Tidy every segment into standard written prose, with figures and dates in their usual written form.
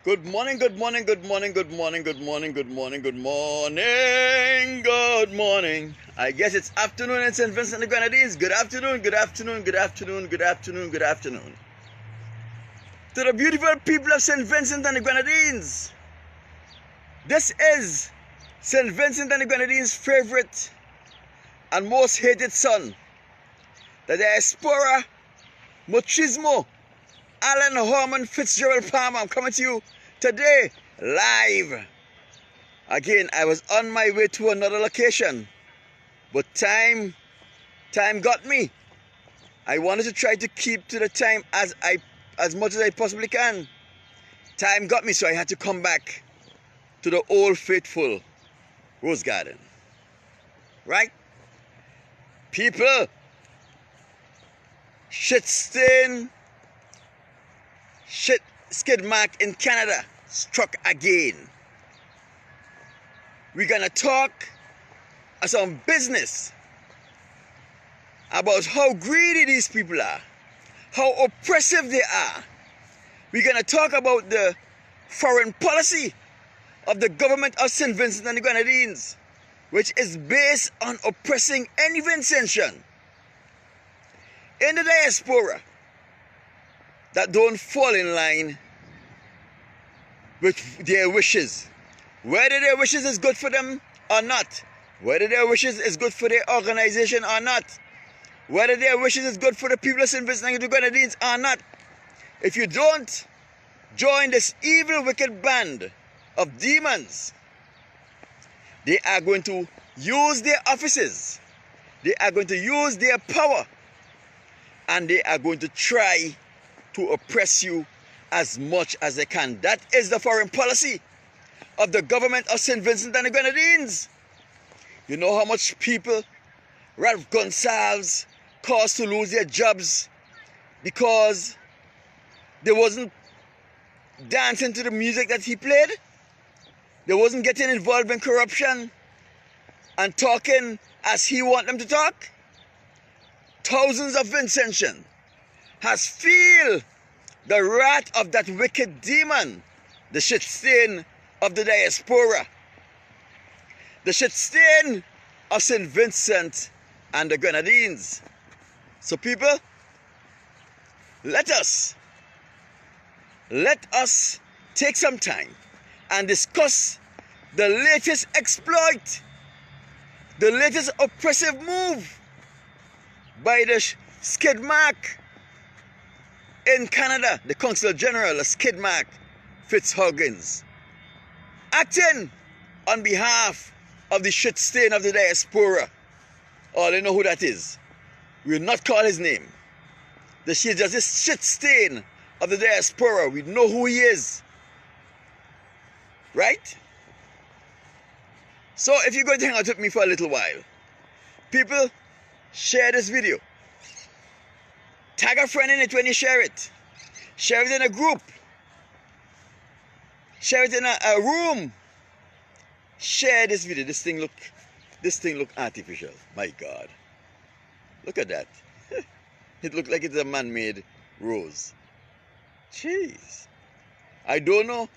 Good morning, good morning, good morning, good morning, good morning, good morning, good morning, good morning. I guess it's afternoon in St. Vincent and the Grenadines. Good afternoon, good afternoon, good afternoon, good afternoon, good afternoon. To the beautiful people of St. Vincent and the Grenadines. This is St. Vincent and the Grenadines' favorite and most hated son, the Diaspora Machismo Alan Horman Fitzgerald Palmer. I'm coming to you today live. Again, I was on my way to another location, but time got me. I wanted to try to keep to the time as much as I possibly can. Time got me, so I had to come back to the old faithful Rose Garden. Right? People, shit skid mark in Canada struck again. We're gonna talk some business about how greedy these people are, how oppressive they are. We're gonna talk about the foreign policy of the government of St. Vincent and the Grenadines, which is based on oppressing any Vincentian in the diaspora that don't fall in line with their wishes. Whether their wishes is good for them or not. Whether their wishes is good for their organization or not. Whether their wishes is good for the people of St. Vincent and the Grenadines or not. If you don't join this evil, wicked band of demons, they are going to use their offices. They are going to use their power. And they are going to try to oppress you as much as they can. That is the foreign policy of the government of St. Vincent and the Grenadines. You know how much people Ralph Gonsalves caused to lose their jobs because they wasn't dancing to the music that he played? They wasn't getting involved in corruption and talking as he want them to talk? Thousands of Vincentian has feel the wrath of that wicked demon, the shit stain of the diaspora, the shit stain of St. Vincent and the Grenadines. So people, let us take some time and discuss the latest exploit, the latest oppressive move by the skid mark in Canada, the Consul General, the skid mark, Fitz Huggins, acting on behalf of the shit stain of the diaspora. Oh, they know who that is. We will not call his name. Just this shit stain of the diaspora. We know who he is. Right? So if you're going to hang out with me for a little while, people, share this video. Tag a friend in it when you share it. Share it in a group. Share it in a room. Share this video. This thing look artificial. My God. Look at that. It looked like it's a man-made rose. Jeez. I don't know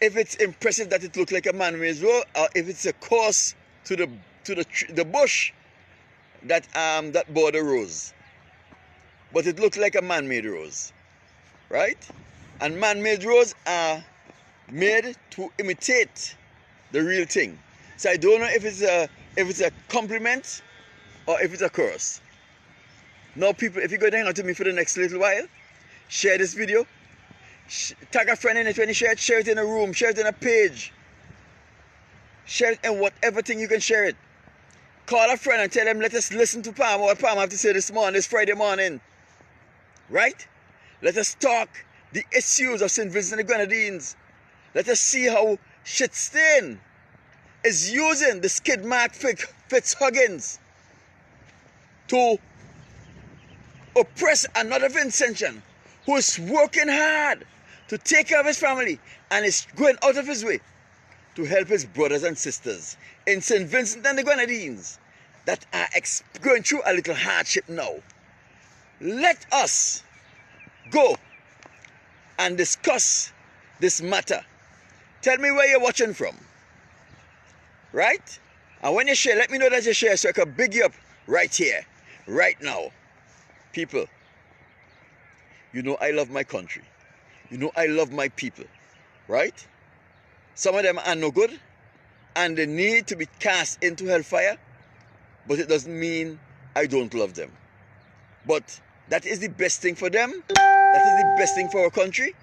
if it's impressive that it looked like a man-made rose or if it's a cause to the bush that bore the rose. But it looked like a man-made rose, right? And man-made roses are made to imitate the real thing. So I don't know if it's a compliment or if it's a curse. Now people, if you're going to hang out with me for the next little while, share this video. Tag a friend in it when you share it in a room, share it in a page. Share it in whatever thing you can share it. Call a friend and tell them, let us listen to Palm, what Palm have to say this Friday morning. Right? Let us talk the issues of St. Vincent and the Grenadines. Let us see how shit stain is using the skid mark Fitz Huggins to oppress another Vincentian who is working hard to take care of his family and is going out of his way to help his brothers and sisters in St. Vincent and the Grenadines that are going through a little hardship now. Let us go and discuss this matter. Tell me where you're watching from. Right? And when you share, let me know that you share so I can big you up right here, right now. People, you know I love my country. You know I love my people. Right? Some of them are no good and they need to be cast into hellfire, but it doesn't mean I don't love them. But that is the best thing for them. That is the best thing for our country.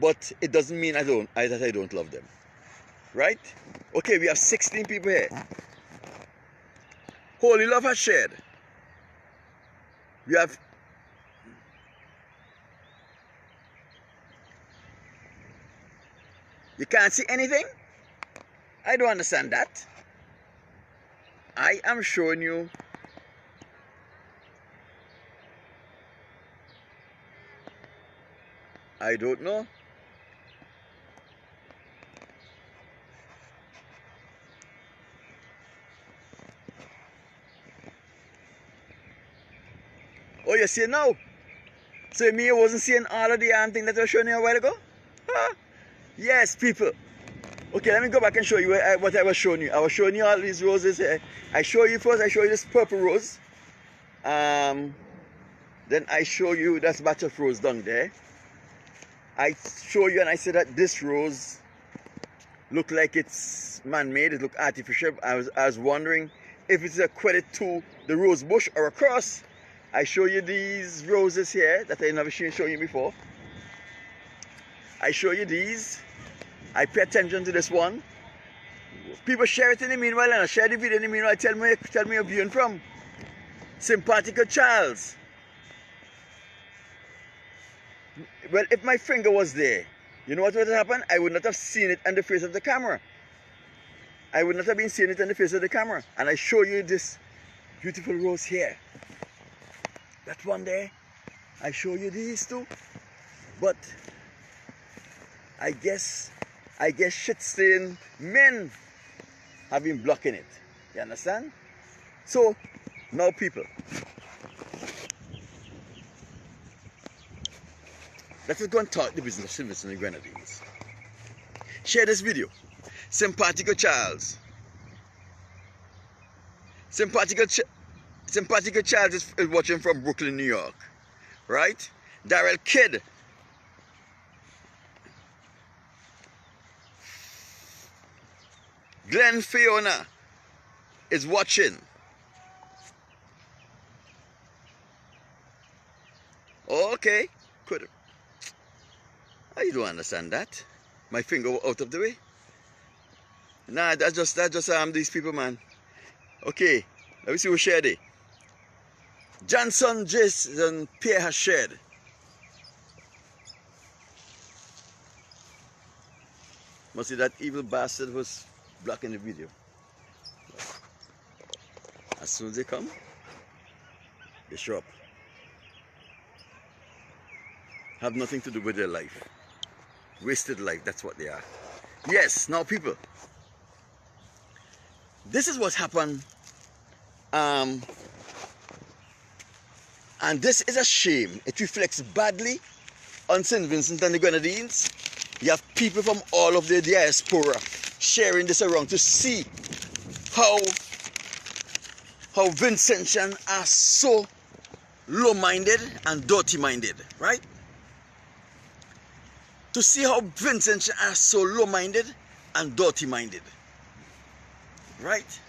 But it doesn't mean that I don't love them. Right? Okay, we have 16 people here. Holy love has shared. We have... You can't see anything? I don't understand that. I am showing you. I don't know. Oh, you see it now? So me, I wasn't seeing all of the thing that I was showing you a while ago? Huh? Yes, people. Okay, let me go back and show you what I was showing you. I was showing you all these roses here. I show you first, I show you this purple rose. Then I show you that batch of rose down there. I show you and I said that this rose look like it's man-made, it look artificial. I was wondering if it's a credit to the rose bush or a cross. I show you these roses here that I never shown you before. I show you these. I pay attention to this one. People share it in the meanwhile and I share the video in the meanwhile. Tell me you're viewing from. Sympathical Charles. Well, if my finger was there, you know what would have happened? I would not have seen it on the face of the camera. I would not have been seeing it on the face of the camera. And I show you this beautiful rose here. That one there. I show you these two. But I guess shit-stained men have been blocking it. You understand? So, now people, let us go and talk the business of Vincent and the Grenadines. Share this video. Sympathical Charles. Sympathical Charles is watching from Brooklyn, New York. Right? Darrell Kidd. Glenn Fiona is watching. Okay, could. I don't understand that. My finger out of the way. Nah, that's just these people, man. Okay, let me see who shared it. Johnson Jason Pierre has shared. Must see that evil bastard was blocking the video. As soon as they come, they show up. Have nothing to do with their life. Wasted life, that's what they are. Yes, now people, this is what happened. And this is a shame. It reflects badly on St. Vincent and the Grenadines. You have people from all of the diaspora sharing this around to see how Vincentian are so low-minded and dirty-minded, right? To see how Vincentian are so low-minded and dirty-minded, right?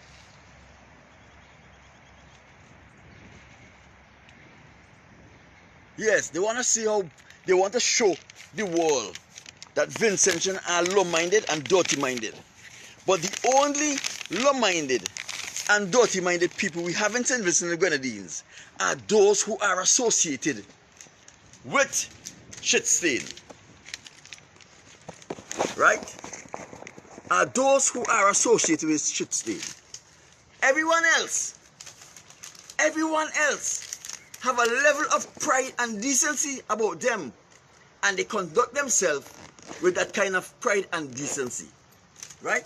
Yes, they want to see how, they want to show the world that Vincentian are low-minded and dirty-minded. But the only low-minded and dirty-minded people we have in St. Vincent and the Grenadines are those who are associated with shit stain. Right? Are those who are associated with shit stain. Everyone else have a level of pride and decency about them, and they conduct themselves with that kind of pride and decency. Right?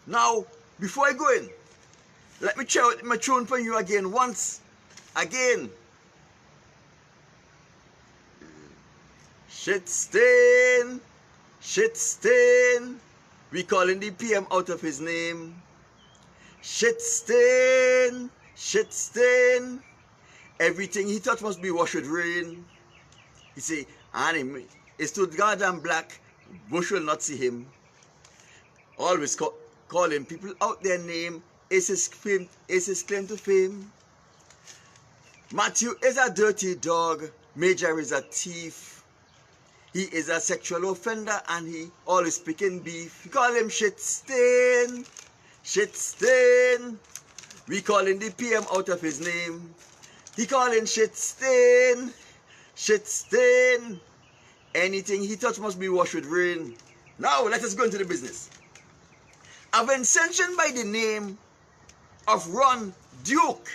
Now, before I go in, let me try out my tune for you again once. Again. Shit stain, shit stain. We calling the PM out of his name. Shit stain, shit stain. Everything he touched must be washed with rain. He say, and he stood goddamn black, bush will not see him. Always calling people out their name, is his claim to fame. Matthew is a dirty dog, Major is a thief. He is a sexual offender and he always picking beef. We call him shit stain, shit stain. We calling the PM out of his name. He calling shit stain, shit stain. Anything he touch must be washed with rain. Now let us go into the business. A Vincentian by the name of Ron Duke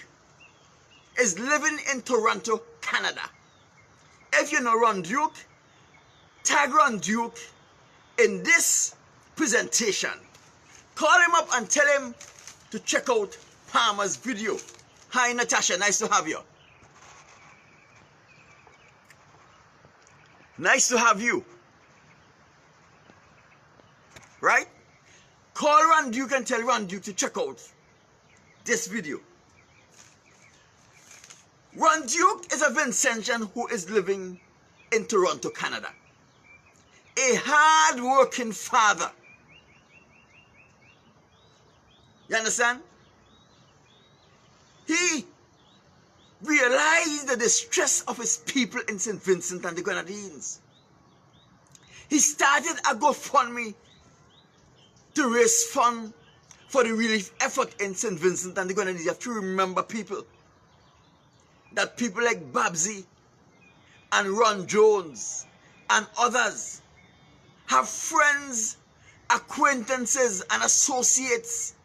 is living in Toronto, Canada. If you know Ron Duke, tag Ron Duke in this presentation. Call him up and tell him to check out Palmer's video. Hi Natasha, nice to have you. Nice to have you. Right? Call Ron Duke and tell Ron Duke to check out this video. Ron Duke is a Vincentian who is living in Toronto, Canada. A hard-working father. You understand? He realized the distress of his people in St. Vincent and the Grenadines. He started a GoFundMe to raise funds for the relief effort in St. Vincent and the Grenadines. You have to remember, people, that people like Babsy and Ron Jones and others have friends, acquaintances, and associates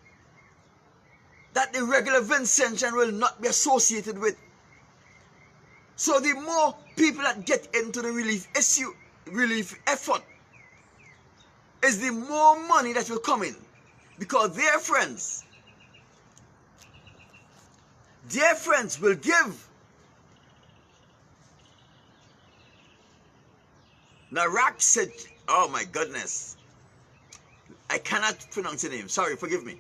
that the regular Vincentian will not be associated with. So the more people that get into the relief effort, is the more money that will come in, because their friends will give. Narak said, oh my goodness, I cannot pronounce the name, sorry, forgive me.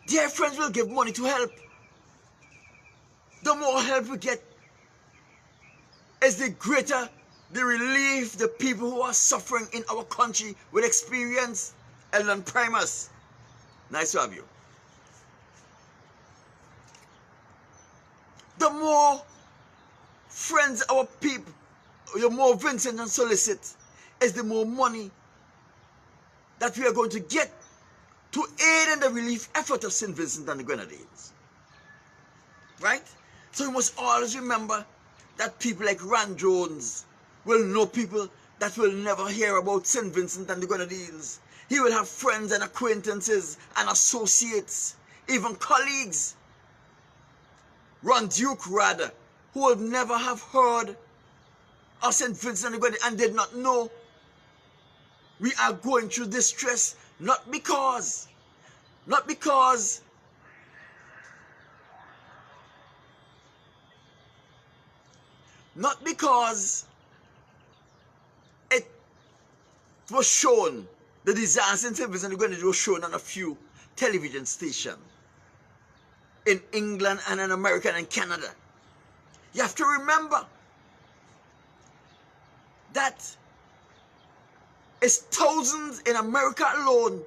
Their friends will give money to help. The more help we get, is the greater the relief the people who are suffering in our country will experience. Elon Primus, nice to have you. The more friends our people, the more Vincent and solicit, is the more money that we are going to get to aid in the relief effort of St. Vincent and the Grenadines. Right? So you must always remember that people like Ron Jones will know people that will never hear about St. Vincent and the Grenadines. He will have friends and acquaintances and associates, even colleagues. Ron Duke, rather, who will never have heard of St. Vincent and the Grenadines and did not know. We are going through distress not because it was shown, the disaster in St. Vincent and the Grenadines was shown on a few television stations in England and in America and in Canada. You have to remember that it's thousands in America alone.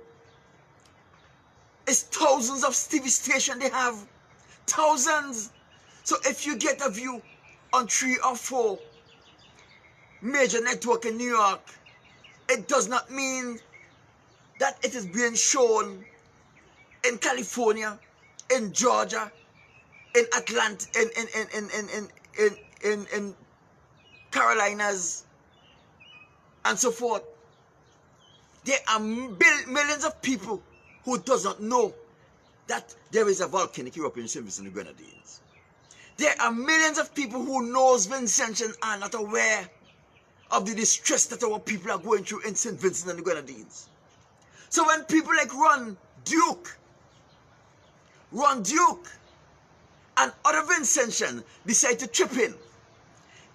It's thousands of TV stations they have. Thousands. So if you get a view on 3 or 4 major networks in New York, it does not mean that it is being shown in California, in Georgia, in Atlanta, in Carolinas, and so forth. There are millions of people who does not know that there is a volcanic eruption in St. Vincent and the Grenadines. There are millions of people who knows Vincentian are not aware of the distress that our people are going through in St. Vincent and the Grenadines. So when people like Ron Duke and other Vincentian decide to chip in,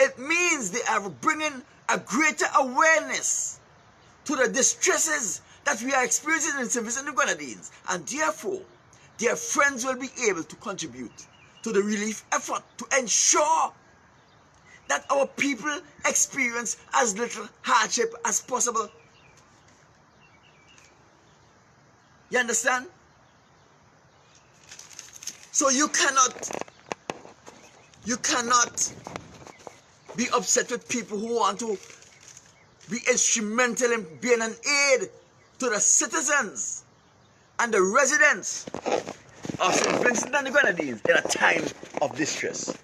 It means they are bringing a greater awareness to the distresses that we are experiencing in St. Vincent and the Grenadines, and therefore their friends will be able to contribute to the relief effort to ensure that our people experience as little hardship as possible. You understand? So you cannot be upset with people who want to be instrumental in being an aid to the citizens and the residents of St. Vincent and the Grenadines in a time of distress.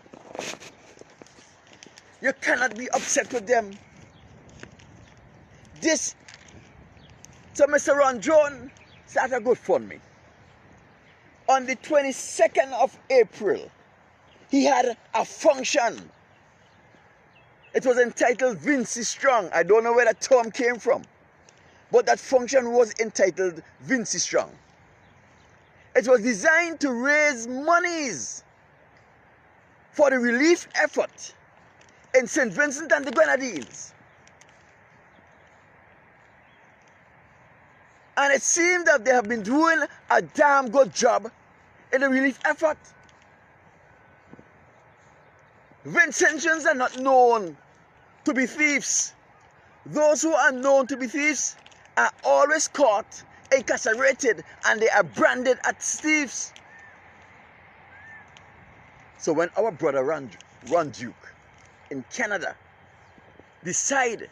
You cannot be upset with them. So Mr. Ron Jones started a GoFundMe. On the 22nd of April, he had a function. It was entitled Vincy Strong. I don't know where that term came from, but that function was entitled Vincy Strong. It was designed to raise monies for the relief effort in St. Vincent and the Grenadines. And it seemed that they have been doing a damn good job in the relief effort. Vincentians are not known to be thieves. Those who are known to be thieves are always caught, incarcerated, and they are branded as thieves. So when our brother Ron Duke in Canada decided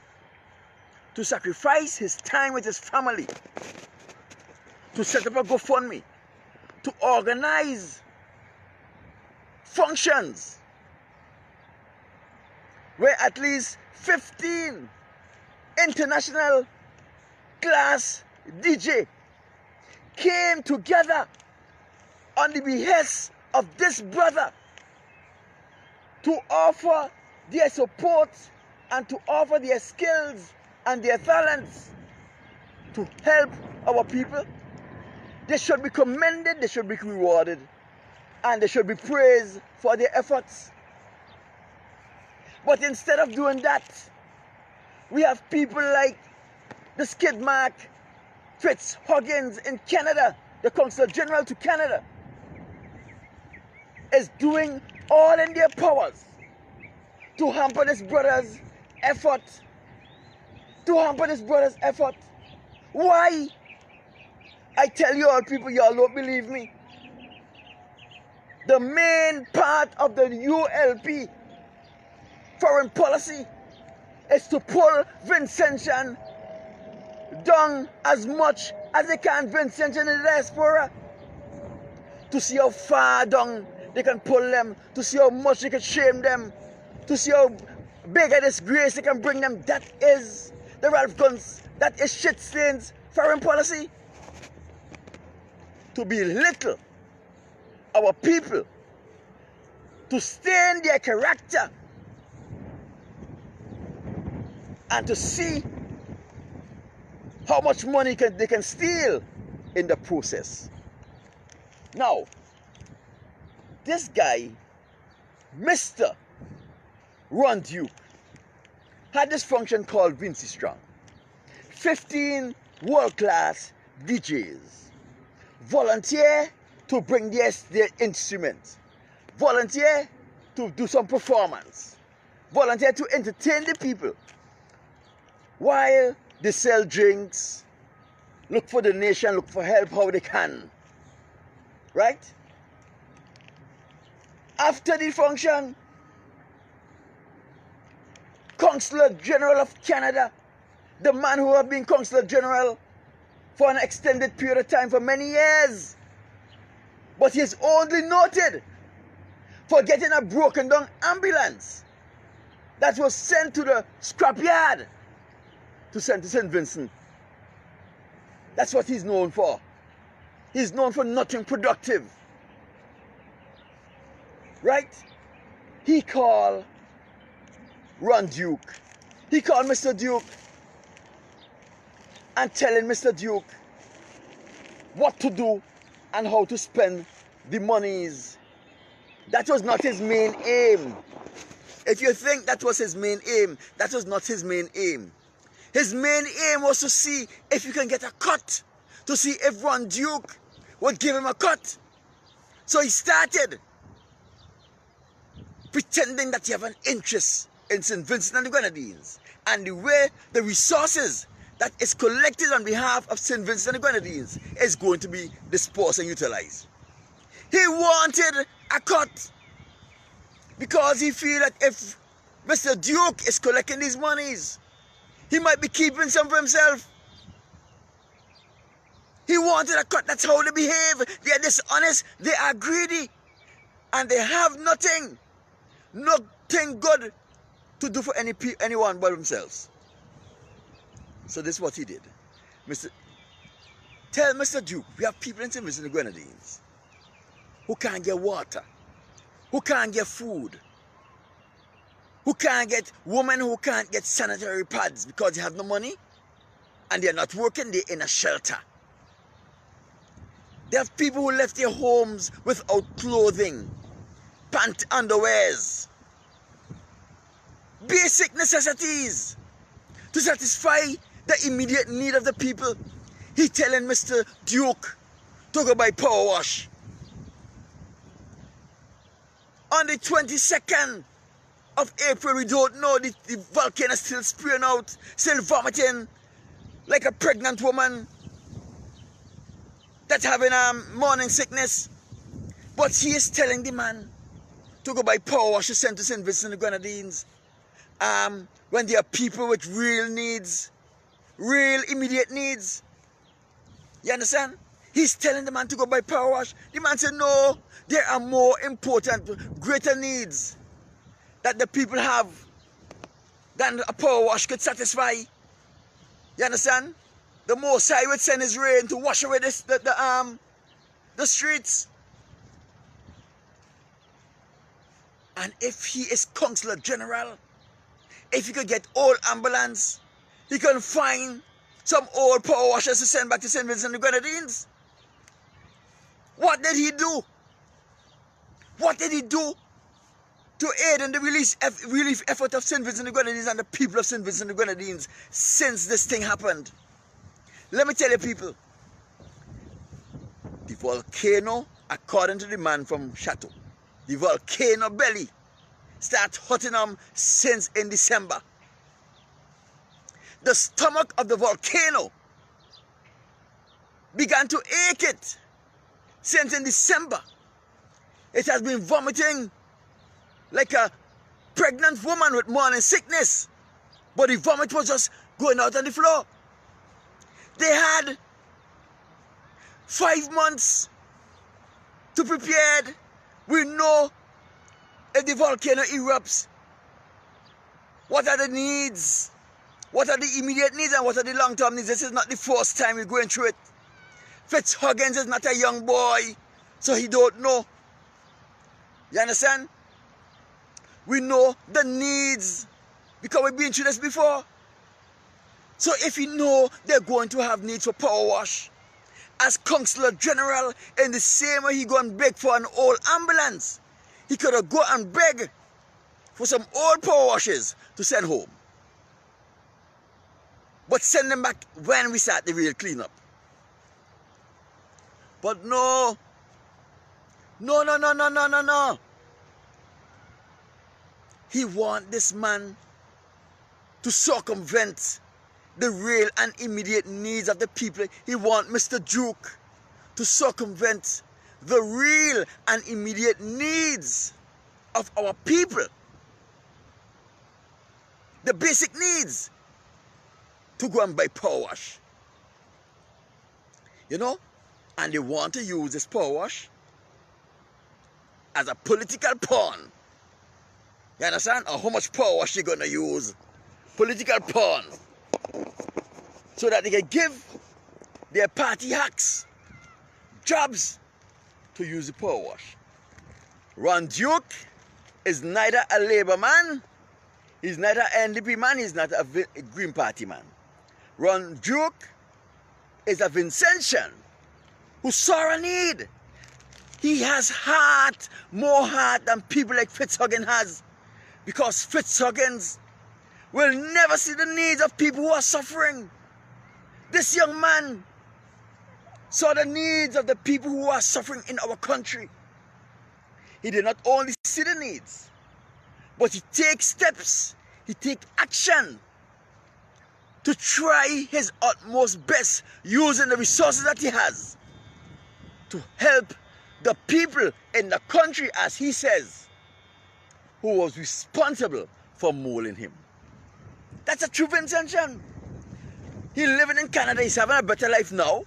to sacrifice his time with his family to set up a GoFundMe, to organize functions where at least 15 international class DJ came together on the behest of this brother to offer their support and to offer their skills and their talents to help our people. They should be commended, they should be rewarded, and they should be praised for their efforts. But instead of doing that, we have people like the skid mark Fitz Huggins in Canada, the Consul General to Canada, is doing all in their powers to hamper this brother's effort. Why? I tell you all people, y'all don't believe me. The main part of the ULP foreign policy is to pull Vincentian down as much as they can, Vincentian in the diaspora, to see how far down they can pull them, to see how much they can shame them, to see how big a disgrace they can bring them. That is the Ralph Guns, that is shit stains foreign policy. To belittle our people, to stain their character, and to see how much money they can steal in the process. Now, this guy, Mr. Ron Duke, had this function called Vincy Strong. 15 world-class DJs volunteer to bring their instruments, volunteer to do some performance, volunteer to entertain the people while they sell drinks, look for donation, look for help how they can. Right? After the function, Consular General of Canada, the man who have been Consular General for an extended period of time, for many years, but he is only noted for getting a broken down ambulance that was sent to the scrapyard to send to St. Vincent. That's what he's known for. He's known for nothing productive. Right? He called Ron Duke. He called Mr. Duke and telling Mr. Duke what to do and how to spend the monies. That was not his main aim. If you think that was his main aim, that was not his main aim. His main aim was to see if you can get a cut, to see if Ron Duke would give him a cut. So he started pretending that he have an interest in St. Vincent and the Grenadines, and the way the resources that is collected on behalf of St. Vincent and the Grenadines is going to be dispersed and utilized. He wanted a cut because he feel that if Mr. Duke is collecting these monies, he might be keeping some for himself. He wanted a cut. That's how they behave. They are dishonest. They are greedy. And they have nothing good to do for anyone but themselves. So this is what he did. Tell Mr. Duke, we have people in St. Vincent and the Grenadines who can't get water, who can't get food, who can't get women who can't get sanitary pads because they have no money and they're not working, they're in a shelter. They have people who left their homes without clothing, underwears, basic necessities to satisfy the immediate need of the people. He telling Mr. Duke to go buy power wash. On the 22nd of April, we don't know, the volcano is still spraying out, still vomiting like a pregnant woman that's having morning sickness. But he is telling the man to go buy power wash to send to St. Vincent and the Grenadines when there are people with real needs, real immediate needs. You understand? He's telling the man to go buy power wash. The man said, no, there are more important, greater needs that the people have than a power wash could satisfy. You understand? The Most High would send his rain to wash away the streets. And if he is Consular General, if he could get old ambulance, he can find some old power washers to send back to St. Vincent and the Grenadines. What did he do? What did he do to aid in the relief effort of St. Vincent and the Grenadines and the people of St. Vincent and the Grenadines since this thing happened? Let me tell you, people, the volcano, according to the man from Chateau, the volcano belly started hurting them since in December. The stomach of the volcano began to ache it since in December. It has been vomiting like a pregnant woman with morning sickness, but the vomit was just going out on the floor. They had 5 months to prepare. We know if the volcano erupts, what are the needs? What are the immediate needs and what are the long-term needs? This is not the first time we're going through it. Fitz Huggins is not a young boy, so he don't know. You understand? We know the needs because we've been through this before. So if you know they're going to have needs for power wash, as Consular General, in the same way he go and beg for an old ambulance, he could have go and beg for some old power washes to send home. But send them back when we start the real cleanup. But no. No. He want this man to circumvent the real and immediate needs of the people. He want Mr. Duke to circumvent the real and immediate needs of our people. The basic needs to go and buy power wash. You know? And they want to use this power wash as a political pawn. You understand? Or how much power wash they're going to use. Political pawn. So that they can give their party hacks jobs to use the power wash. Ron Duke is neither a Labour man, he's neither an NDP man, he's not a Green Party man. Ron Duke is a Vincentian who saw a need. He has heart, more heart than people like Fitz Huggins has. Because Fitz Huggins will never see the needs of people who are suffering. This young man saw the needs of the people who are suffering in our country. He did not only see the needs, but he takes steps, he takes action to try his utmost best using the resources that he has to help the people in the country, as he says, who was responsible for molding him. That's a true Vincentian. He's living in Canada, he's having a better life now,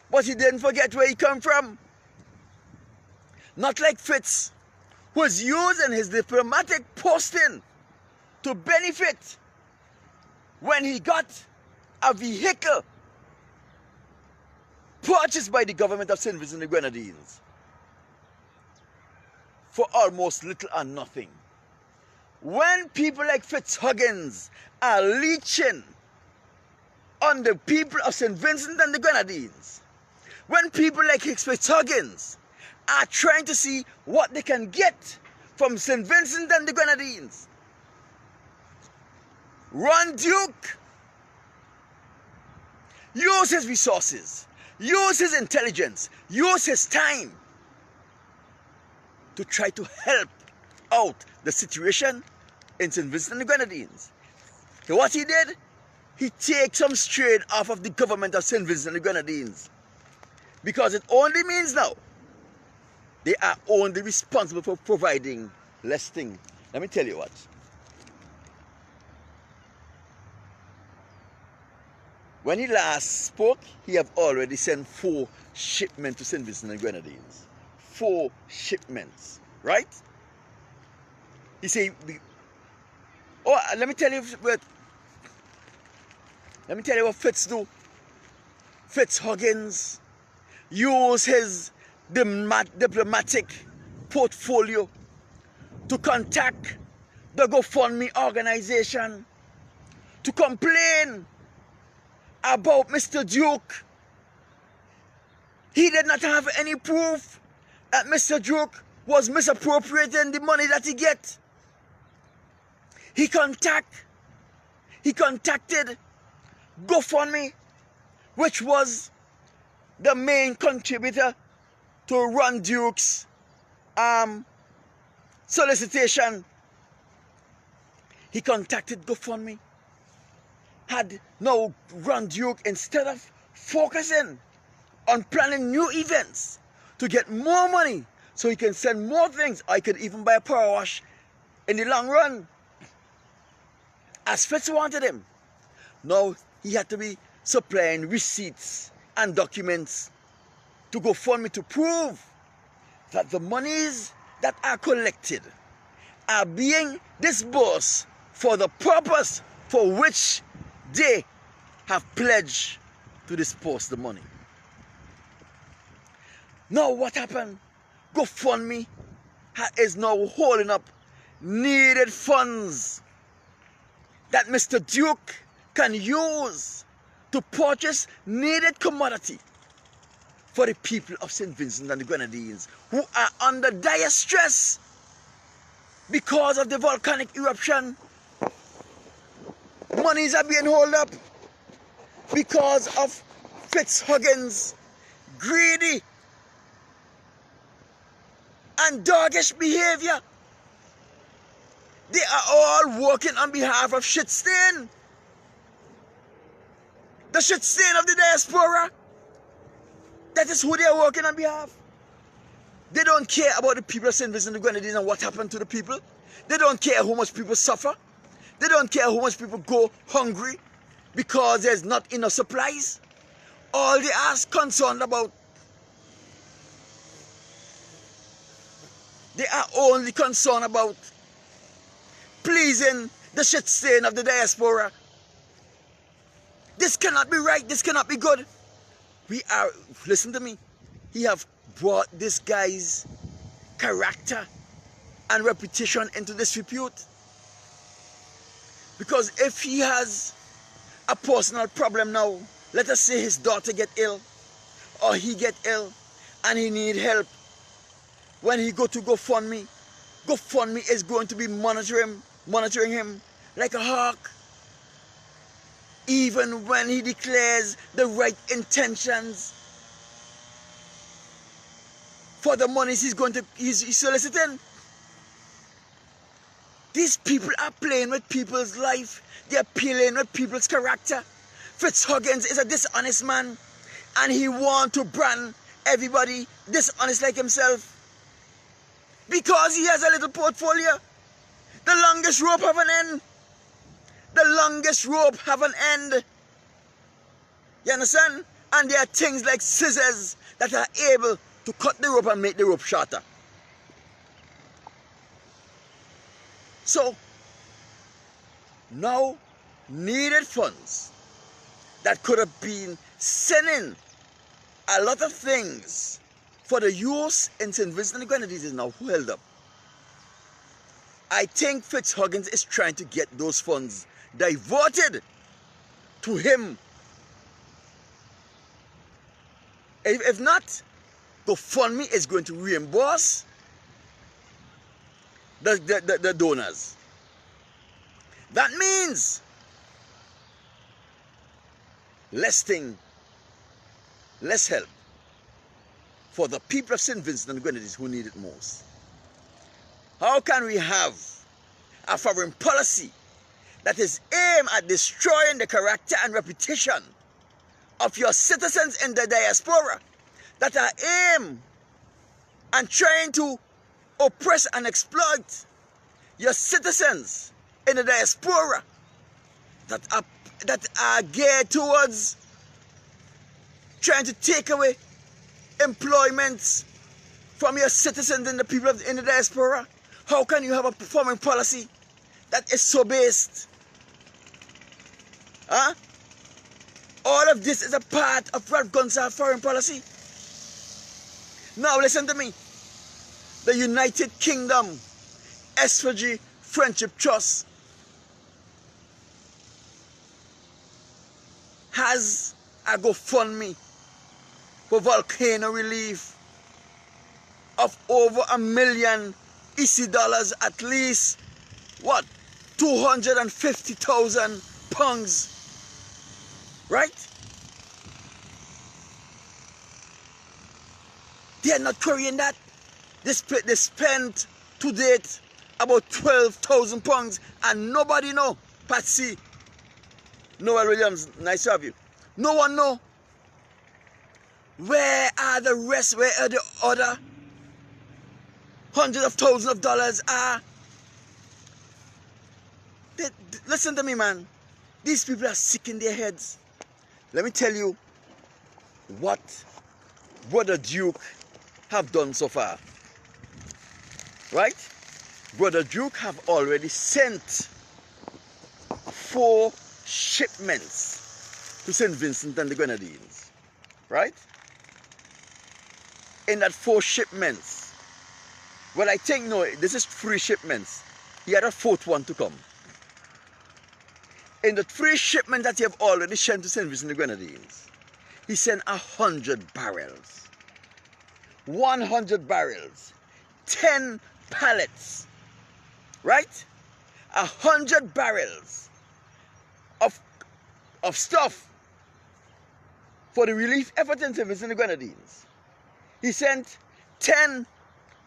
but he didn't forget where he come from. Not like Fitz, who is using his diplomatic posting to benefit when he got a vehicle purchased by the government of St. Vincent and the Grenadines for almost little or nothing. When people like Fitz Huggins are leeching on the people of St. Vincent and the Grenadines, when people like Fitz Huggins are trying to see what they can get from St. Vincent and the Grenadines, Ron Duke use his resources, use his intelligence, use his time to try to help out the situation in St. Vincent and the Grenadines. So what he did, he takes some strain off of the government of St. Vincent and the Grenadines, because it only means now they are only responsible for providing less things. Let me tell you what. When he last spoke, he have already sent 4 shipments to St. Vincent and the Grenadines. 4 shipments, right? He say, oh, let me tell you what Fitz do. Fitz Huggins use his diplomatic portfolio to contact the GoFundMe organization to complain about Mr. Duke. He did not have any proof that Mr. Duke was misappropriating the money that he get. He contacted GoFundMe, which was the main contributor to Ron Duke's solicitation. He contacted GoFundMe. Had no Ron Duke, instead of focusing on planning new events to get more money so he can send more things, I could even buy a power wash in the long run, as Fitz wanted him. Now he had to be supplying receipts and documents to GoFundMe to prove that the monies that are collected are being disbursed for the purpose for which they have pledged to disperse the money. Now what happened? GoFundMe is now holding up needed funds that Mr. Duke can use to purchase needed commodity for the people of St. Vincent and the Grenadines, who are under dire stress because of the volcanic eruption. Monies are being held up because of Fitz Huggins' greedy and doggish behavior. They are all working on behalf of shit stain. The shit stain of the diaspora. That is who they are working on behalf. They don't care about the people of St. Vincent and the Grenadines and what happened to the people. They don't care how much people suffer. They don't care how much people go hungry because there's not enough supplies. All they are concerned about, they are only concerned about pleasing the shit stain of the diaspora. This cannot be right. This cannot be good. Listen to me. He have brought this guy's character and reputation into disrepute. Because if he has a personal problem now, let us say his daughter get ill, or he get ill, and he need help, when he go to GoFundMe GoFundMe is going to be monitoring him like a hawk. Even when he declares the right intentions for the monies he's soliciting. These people are playing with people's life. They are playing with people's character. Fitz Huggins is a dishonest man, and he wants to brand everybody dishonest like himself because he has a little portfolio. The longest rope have an end. The longest rope have an end. You understand? And there are things like scissors that are able to cut the rope and make the rope shorter. So, now needed funds that could have been sending a lot of things for the use in St. Vincent and the Grenadines is now held up. I think Fitz Huggins is trying to get those funds diverted to him. If not, GoFundMe is going to reimburse the donors. That means less help for the people of St. Vincent and the Grenadines who need it most. How can we have a foreign policy that is aimed at destroying the character and reputation of your citizens in the diaspora, that are aimed and trying to oppress and exploit your citizens in the diaspora, that are geared towards trying to take away employments from your citizens and the people in the diaspora? How can you have a foreign policy that is so based? Huh? All of this is a part of Ralph Gonsalves' foreign policy. Now listen to me. The United Kingdom SFG Friendship Trust has a GoFundMe for volcano relief of over $1 million EC dollars, at least, what, 250,000 pounds, right? They are not querying that. They spent to date about 12,000 pounds, and nobody know. Patsy, Noel Williams, nice to have you. No one know. Where are the rest? Where are the other hundreds of thousands of dollars are? Listen to me, man. These people are sick in their heads. Let me tell you what Brother Duke have done so far. Right? Brother Duke have already sent 4 shipments to St. Vincent and the Grenadines. Right? In that 4 shipments, well, I think, no, this is 3 shipments. He had a 4th one to come. In the 3 shipments that he have already sent to St. Vincent and the Grenadines, he sent 100 barrels. 100 barrels. 10 pallets. Right? 100 barrels of stuff for the relief effort in St. Vincent and the Grenadines. He sent 10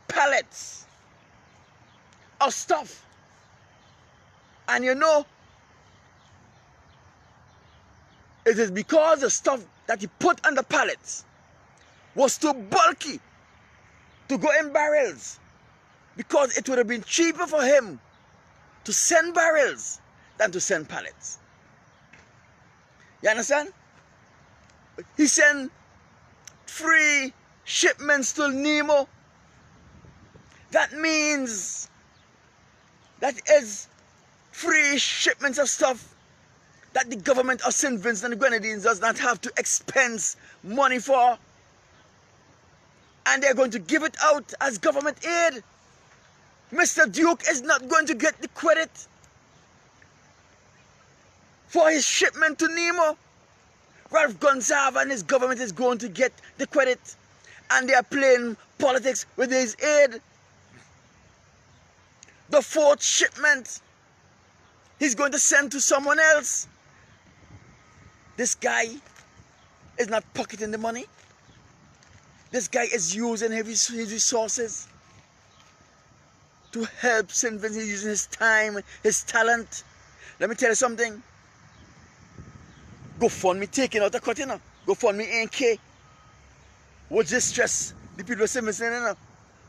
pallets of stuff. And you know, it is because the stuff that he put on the pallets was too bulky to go in barrels, because it would have been cheaper for him to send barrels than to send pallets. You understand? He sent 3 shipments to Nemo. That means that is 3 shipments of stuff that the government of St. Vincent and the Grenadines does not have to expense money for. And they're going to give it out as government aid. Mr. Duke is not going to get the credit for his shipment to Nemo. Ralph Gonsalves and his government is going to get the credit. And they are playing politics with his aid. The fourth shipment, he's going to send to someone else. This guy is not pocketing the money. This guy is using his resources to help St. Vincent. He's using his time, his talent. Let me tell you something. GoFundMe taking out a cut, you know. GoFundMe ain't K. What's this stress? The people of St. Vincent, you know.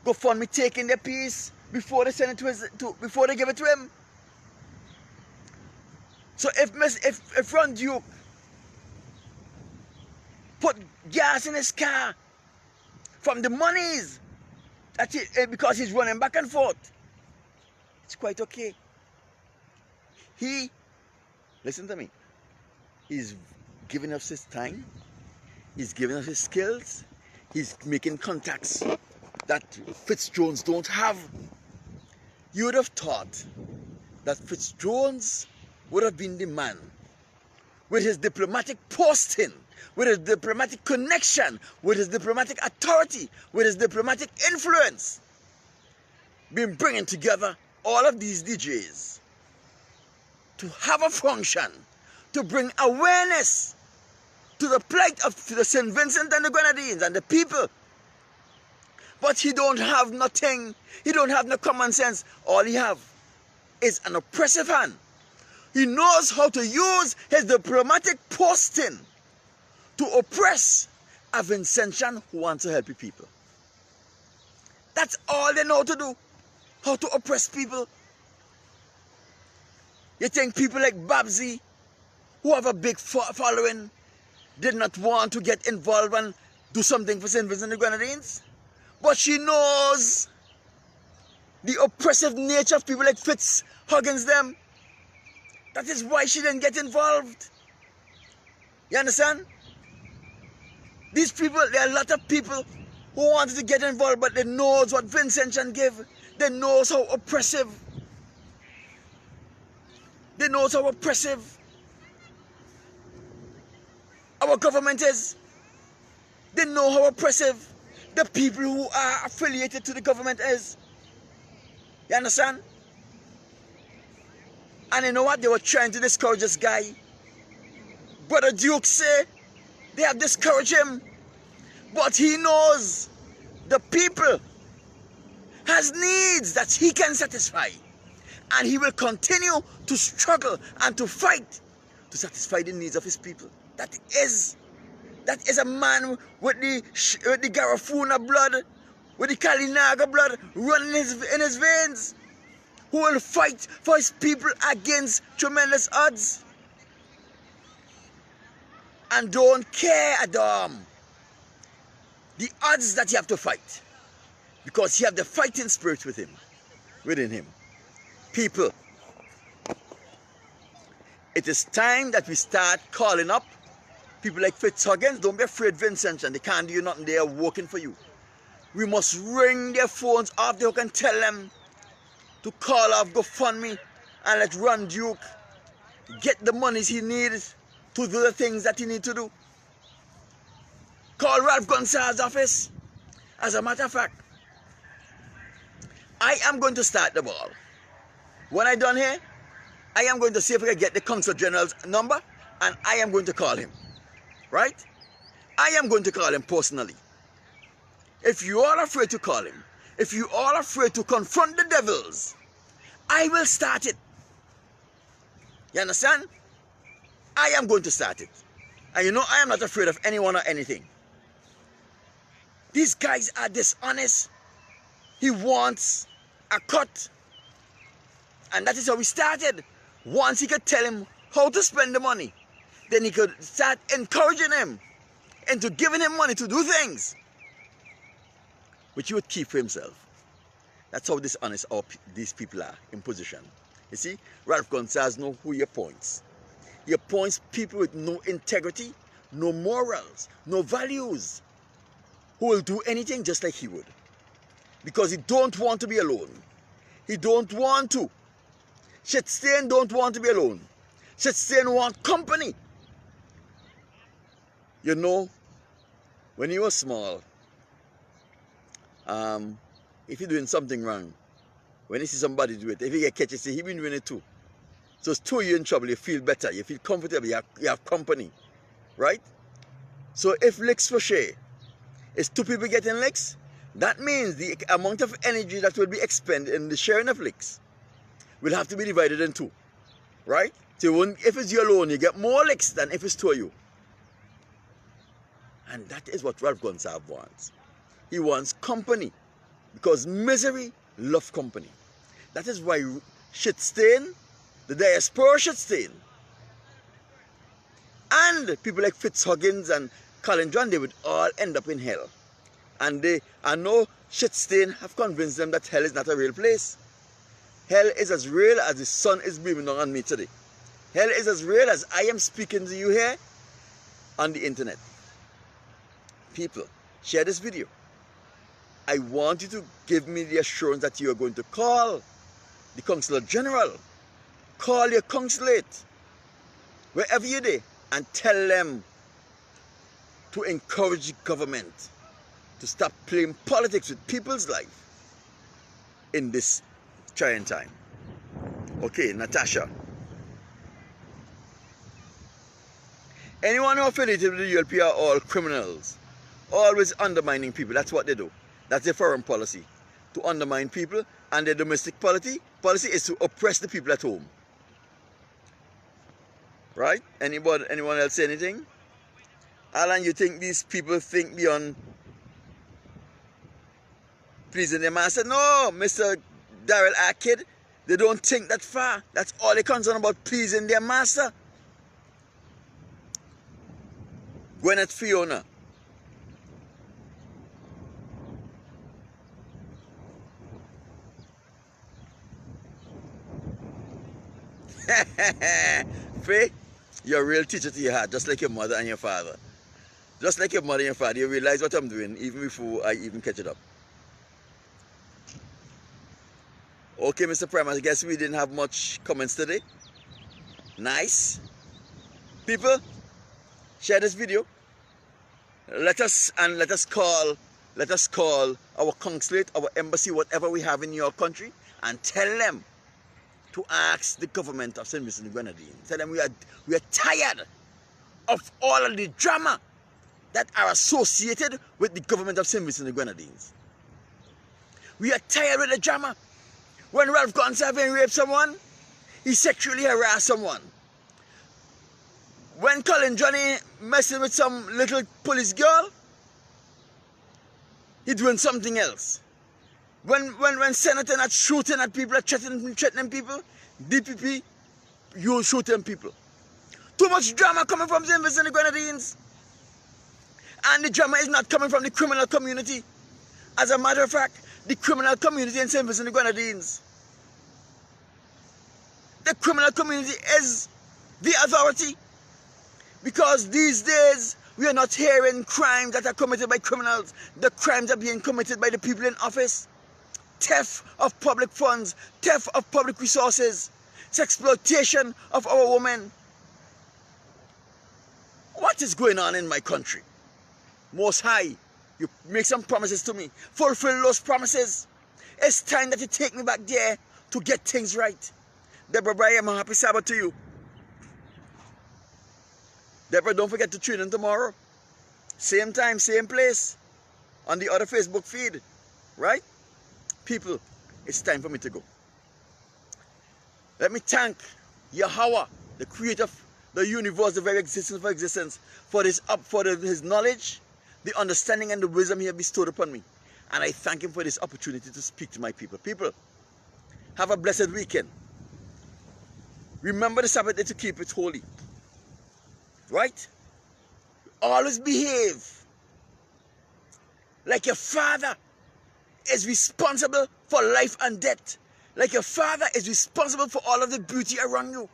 GoFundMe taking their piece before they send it before they give it to him. So if Ron Duke put gas in his car from the monies that because he's running back and forth, it's quite okay. Listen to me, he's giving us his time, he's giving us his skills, he's making contacts that Fitz Jones don't have. You would have thought that Fitz Jones would have been the man with his diplomatic posting, with his diplomatic connection, with his diplomatic authority, with his diplomatic influence, been bringing together all of these DJs to have a function, to bring awareness to the plight of the St. Vincent and the Grenadines and the people. But he don't have nothing. He don't have no common sense. All he have is an oppressive hand. He knows how to use his diplomatic posting to oppress a Vincentian who wants to help the people. That's all they know to do. How to oppress people. You think people like Babsy, who have a big following, did not want to get involved and do something for St. Vincent and the Grenadines? But she knows the oppressive nature of people like Fitz Huggins them. That is why she didn't get involved. You understand? These people, there are a lot of people who wanted to get involved, but they knows what Vincentian give. They knows how oppressive. They knows how oppressive our government is. They know how oppressive the people who are affiliated to the government is. You understand? And you know what? They were trying to discourage this guy. Brother Duke say they have discouraged him. But he knows the people has needs that he can satisfy. And he will continue to struggle and to fight to satisfy the needs of his people. That is a man with the Garifuna blood, with the Kalinaga blood running in his veins, who will fight for his people against tremendous odds and don't care at all the odds that you have to fight, because he have the fighting spirit within him. People, it is time that we start calling up people like Fitz Huggins. Don't be afraid, Vincent, and they can't do you nothing. They are working for you. We must ring their phones off the hook and tell them to call off GoFundMe and let Ron Duke get the monies he needs to do the things that he needs to do. Call Ralph Gonsalves' office. As a matter of fact, I am going to start the ball. When I done here, I am going to see if I can get the Consul General's number, and I am going to call him. Right? I am going to call him personally. If you are afraid to call him, if you are afraid to confront the devils, I will start it. You understand? I am going to start it. And you know I am not afraid of anyone or anything. These guys are dishonest. He wants a cut. And that is how we started. Once he could tell him how to spend the money, then he could start encouraging him into giving him money to do things which he would keep for himself. That's how dishonest these people are in position. You see, Ralph Gonsalves knows who he appoints. He appoints people with no integrity, no morals, no values, who will do anything just like he would. Because he don't want to be alone. He don't want to. Shetstein don't want to be alone. Shetstein want company. You know, when you were small, if you're doing something wrong, when you see somebody do it, if you get catch, you say, he been doing it too. So it's two, you're in trouble, you feel better, you feel comfortable, you have company, right? So if licks for share is two people getting licks, that means the amount of energy that will be expended in the sharing of licks will have to be divided in two, right? So if it's you alone, you get more licks than if it's two of you. And that is what Ralph Gonsalves wants. He wants company, because misery loves company. That is why shit stain, the diaspora shit stain, and people like Fitz Huggins and Colin John, they would all end up in hell. And I know shit stain have convinced them that hell is not a real place. Hell is as real as the sun is beaming down on me today. Hell is as real as I am speaking to you here on the internet. People, share this video. I want you to give me the assurance that you are going to call the Consular General, call your consulate, wherever you're there, and tell them to encourage the government to stop playing politics with people's life in this trying time. Okay, Natasha. Anyone who affiliated with the ULP are all criminals, always undermining people. That's what they do. That's their foreign policy, to undermine people, and their domestic policy is to oppress the people at home. Right? Anyone else say anything? Alan, you think these people think beyond pleasing their master? No, Mr. Daryl Arkid, they don't think that far. That's all they're concerned about, pleasing their master. Gwyneth Fiona. Faye, you're a real teacher to your heart, just like your mother and your father. Just like your mother and your father, you realize what I'm doing even before I even catch it up. Okay, Mr. Prime, I guess we didn't have much comments today. Nice. People, share this video. Let us call our consulate, our embassy, whatever we have in your country, and tell them to ask the government of St. Vincent and the Grenadines. Tell them we are tired of all of the drama that are associated with the government of St. Vincent and the Grenadines. We are tired with the drama. When Ralph Gonsalves raped someone, he sexually harassed someone. When Colin Johnny messing with some little police girl, he doing something else. When Senator not shooting at people, threatening people, DPP, you shooting people. Too much drama coming from St. Vincent and the Grenadines. And the drama is not coming from the criminal community. As a matter of fact, the criminal community in St. Vincent and the Grenadines, the criminal community is the authority. Because these days, we are not hearing crimes that are committed by criminals. The crimes are being committed by the people in office. Theft of public funds, theft of public resources, exploitation of our women. What is going on in my country? Most High, you make some promises to me. Fulfill those promises. It's time that you take me back there to get things right. Deborah Bryan, a happy Sabbath to you. Deborah, don't forget to tune in tomorrow. Same time, same place. On the other Facebook feed. Right? People, it's time for me to go. Let me thank Yahweh, the creator of the universe, the very existence of existence, for his knowledge, the understanding and the wisdom he has bestowed upon me. And I thank him for this opportunity to speak to my people. People, have a blessed weekend. Remember the Sabbath day to keep it holy. Right? Always behave like your father is responsible for life and death. Like your father is responsible for all of the beauty around you.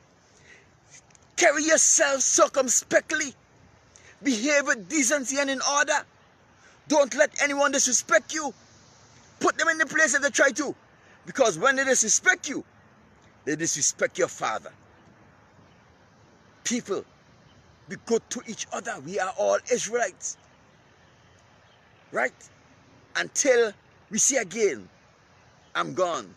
Carry yourself circumspectly. Behave with decency and in order. Don't let anyone disrespect you. Put them in the place that they try to. Because when they disrespect you, they disrespect your father. People, be good to each other. We are all Israelites. Right? Until we see again, I'm gone.